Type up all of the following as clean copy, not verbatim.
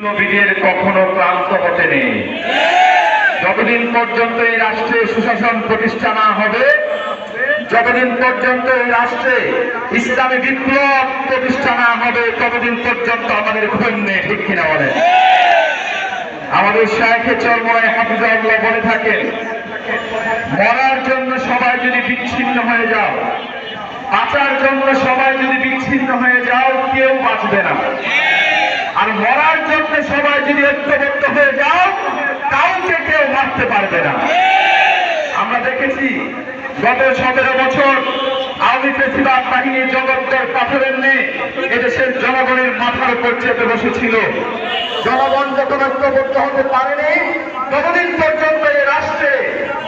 নবীদের কখনো ক্লান্ত হতে নেই। যতদিন পর্যন্ত এই রাষ্ট্রে সুশাসন প্রতিষ্ঠা না হবে, যতদিন পর্যন্ত এই রাষ্ট্রে ইসলামী বিপ্লব প্রতিষ্ঠা না হবে, ততদিন পর্যন্ত আমাদের ঘুম নেই। ঠিক কিনা বলেন? আমাদের শায়েখে চরমরায় হাফিজাহুল্লাহ বলে থাকেন, মরার জন্য সবাই যদি বিচ্ছিন্ন হয়ে যাও, বাঁচার জন্য সবাই যদি বিচ্ছিন্ন হয়ে যাও, কেউ বাঁচবে না। আর মরার জন্য সবাই যদি ঐক্যবদ্ধ হয়ে যাও, কাউকে কেউ মারতে পারবে না। আমরা দেখেছি গত 17 বছর আওয়ামী ফেসিবাদ বাহিনী জগদ্দল পাথরের নিয়ে এদেশের জনগণের মাথার উপর চেপে বসেছিল। জনগণ যখন ঐক্যবদ্ধ হতে পারেনি, ততদিন পর্যন্ত এই রাষ্ট্রে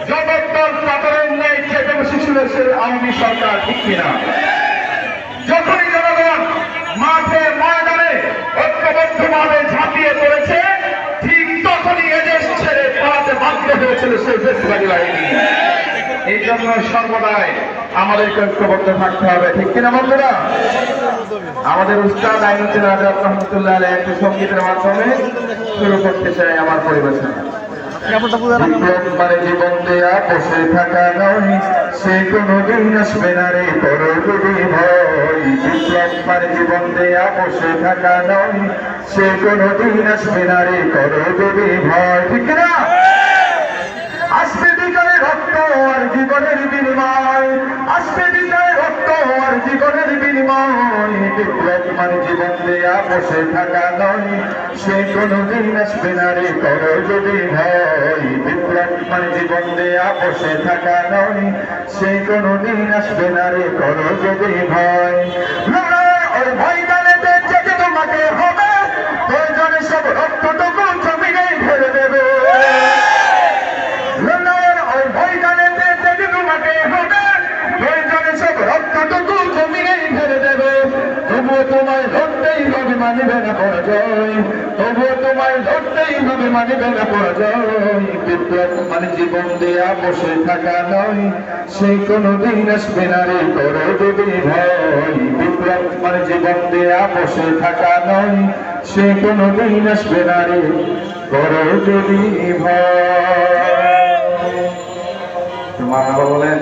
জগদ্দল পাথরের নিয়ে চেপে বসেছিল সে আওয়ামী সরকার। ঠিক কিনা? যখনই জনগণ মাঠে ময়দানে ঐক্যবদ্ধভাবে ঝাঁপিয়ে পড়েছে, ঠিক তখনই এদেশ ছেড়ে পালাতে বাধ্য হয়েছিল সেই ফেসিবাদী বাহিনী। এই জন্য সর্বদাই আমাদেরকে ঐক্যবদ্ধ থাকতে হবে। ঠিক কিনা বন্ধুরা? আমাদের উস্তাদ আইনুদ্দিন আজাদ রহমতুল্লাহ আলাইহি একটি সঙ্গীতের মাধ্যমে শুরু করতে চাই আমার পরিবেশনা। জীবন দেয়া বসে থাকা নয়, সে কোনদিন আসবে না রে করো যদি ভয়। বিপ্লব জীবন দেয়া বসে থাকা নয়, সে কোনদিন আসবে না রে করো যদি ভয়। ঠিক না? আসবে বিজয় রক্ত আর জীবনের বিনিময়, আসবে বিজয় রক্ত আর জীবনের বিনিময়। বিপ্লব জীবন দেয়া বসে থাকা নয়, সে কোনদিন আসবে না রে করো যদি ভয়। বিপ্লব জীবন দেয়া বসে থাকা নয়, সে কোনদিন আসবে না রে করো যদি ভয়। ওই ভয় জানেতে যেতে তোমাকে হবে, প্রয়োজনে সব রক্তটুকু জমিনেই ঢেলে দেবে। তবুও তোমায় ধরতেই হবে, মানিবে না পরাজয়। তবুও তোমায় ধরতেই হবে, মানিবে না পরাজয়। বিপ্লব জীবন দেয়া বসে থাকা নয়, সে কোনদিন আসবে না রে করো যদি ভয়। বিপ্লব জীবন দেয়া বসে থাকা নয়, সে কোনদিন আসবে না রে করো যদি ভয়। বলেন